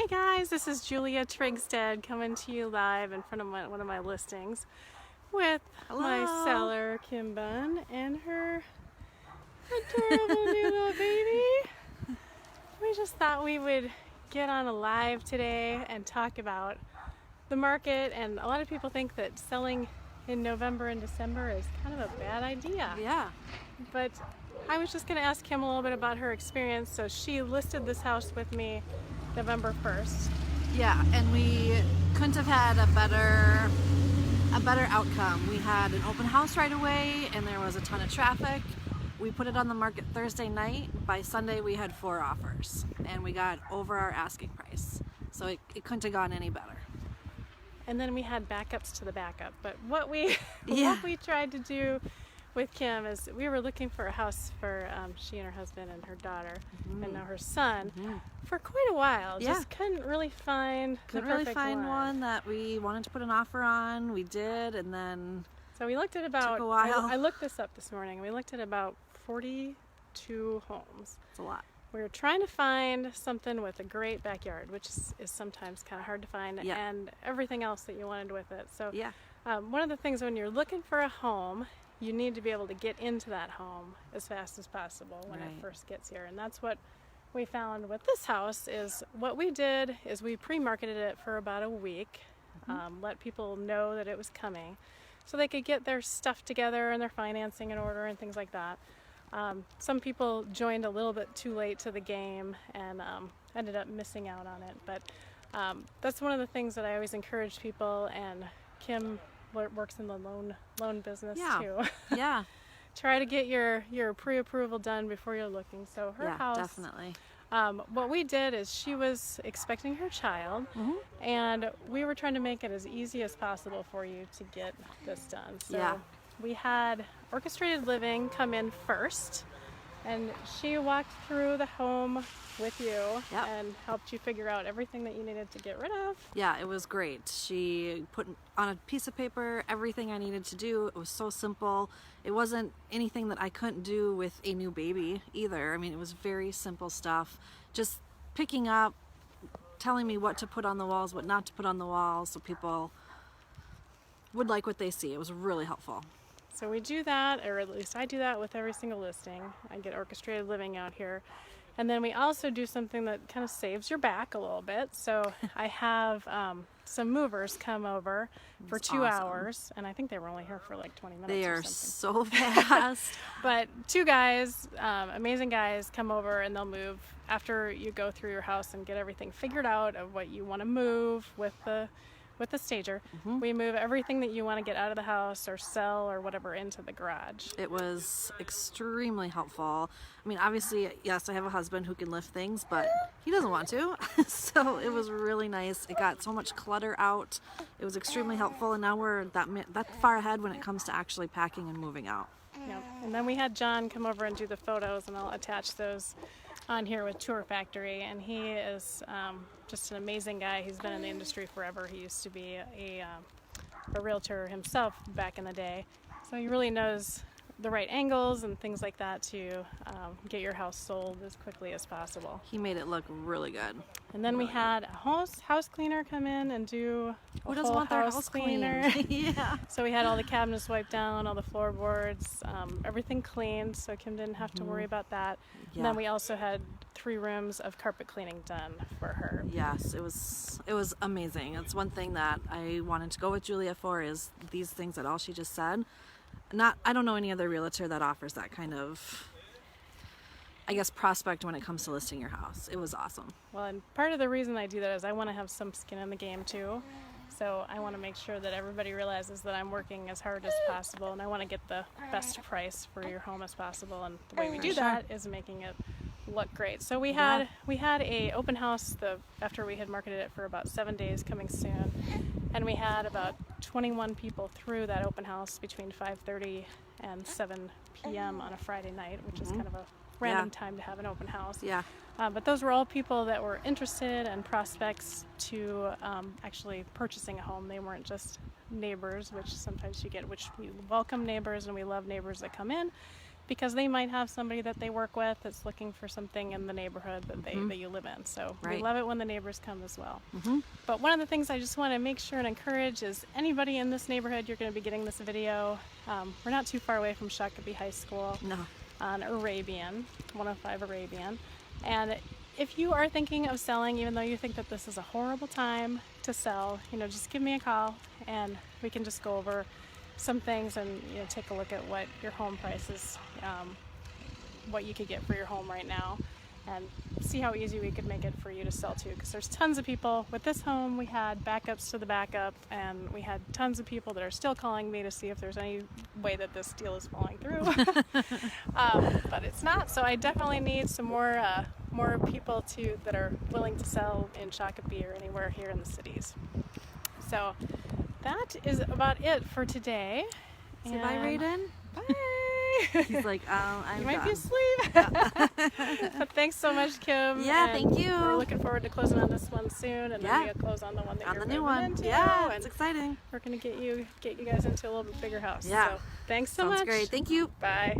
Hey guys, this is Julia Trygstad coming to you live in front of one of my listings with my seller Kim.Bun and her adorable new little baby. We just thought we would get on a live today and talk about the market, and a lot of people think that selling in November and December is kind of a bad idea. Yeah. But I was just going to ask Kim a little bit about her experience. So she listed this house with me November 1st. Yeah, and we couldn't have had a better outcome. We had an open house right away and there was a ton of traffic. We put it on the market Thursday night. By Sunday we had 4 offers and we got over our asking price. So it couldn't have gone any better. And then we had backups to the backup. But what we tried to do with Kim is we were looking for a house for she and her husband and her daughter and now her son for quite a while. Just couldn't really find one that we wanted to put an offer on. We did, and then so we looked at about took a while. I looked this up this morning. We looked at about 42 homes. It's a lot. We were trying to find something with a great backyard, which is sometimes kind of hard to find, and everything else that you wanted with it. So one of the things when you're looking for a home, you need to be able to get into that home as fast as possible when it first gets here. And that's what we found with this house. Is what we did is we pre-marketed it for about a week, let people know that it was coming so they could get their stuff together and their financing in order and things like that. Some people joined a little bit too late to the game and ended up missing out on it. But that's one of the things that I always encourage people, and Kim works in the loan business too. Yeah. Try to get your pre-approval done before you're looking. So her house, definitely. What we did is she was expecting her child, and we were trying to make it as easy as possible for you to get this done. So we had orchestrated living come in first, and she walked through the home with you and helped you figure out everything that you needed to get rid of. Yeah, it was great. She put on a piece of paper everything I needed to do. It was so simple. It wasn't anything that I couldn't do with a new baby either. I mean, it was very simple stuff. Just picking up, telling me what to put on the walls, what not to put on the walls, so people would like what they see. It was really helpful. So we do that, or at least I do that with every single listing. I get orchestrated living out here. And then we also do something that kind of saves your back a little bit. So I have some movers come over for 2 hours, and I think they were only here for like 20 minutes. They or are something. so fast. But 2 guys, amazing guys, come over and they'll move after you go through your house and get everything figured out of what you want to move with the stager. We move everything that you want to get out of the house or sell or whatever into the garage. It was extremely helpful. I mean, obviously, yes, I have a husband who can lift things, but he doesn't want to. So it was really nice. It got so much clutter out. It was extremely helpful, and now we're that far ahead when it comes to actually packing and moving out. Yep. And then we had John come over and do the photos, and I'll attach those on here with Tour Factory, and he is just an amazing guy. He's been in the industry forever. He used to be a realtor himself back in the day, so he really knows the right angles and things like that to get your house sold as quickly as possible. He made it look really good. And then we had a house cleaner come in and do Who doesn't want their house cleaner. Yeah. So we had all the cabinets wiped down, all the floorboards, everything cleaned, so Kim didn't have to worry about that. And then we also had 3 rooms of carpet cleaning done for her. Yes, it was amazing. It's one thing that I wanted to go with Julia for, is these things that all she just said. I don't know any other realtor that offers that kind of, I guess, prospect when it comes to listing your house. It was awesome. Well, and part of the reason I do that is I want to have some skin in the game too. So I want to make sure that everybody realizes that I'm working as hard as possible, and I want to get the best price for your home as possible. And the way we do that is making it look great. So we had a open house after we had marketed it for about 7 days, coming soon, and we had about 21 people through that open house between 5:30 and 7 p.m. on a Friday night, which is kind of a random time to have an open house. But those were all people that were interested and prospects to actually purchasing a home. They weren't just neighbors, which sometimes you get, which we welcome neighbors and we love neighbors that come in. because they might have somebody that they work with that's looking for something in the neighborhood that that you live in. So we love it when the neighbors come as well. But one of the things I just want to make sure and encourage is anybody in this neighborhood, you're going to be getting this video. We're not too far away from Shakopee High School on Arabian, 105 Arabian. And if you are thinking of selling, even though you think that this is a horrible time to sell, just give me a call and we can just go over some things and take a look at what your home price is, what you could get for your home right now, and see how easy we could make it for you to sell to, because there's tons of people. With this home, we had backups to the backup, and we had tons of people that are still calling me to see if there's any way that this deal is falling through. But it's not, so I definitely need some more people that are willing to sell in Shakopee or anywhere here in the cities. So that is about it for today. Say bye, Raiden. Bye. He's like, I'm You might done. be asleep. But thanks so much, Kim. Yeah, and thank you. We're looking forward to closing on this one soon, and then we'll close on the one that on you're the new moving one. into. Yeah, and it's exciting. we're gonna get you guys into a little bit bigger house. Yeah. So thanks so Sounds much. great. Thank you. Bye.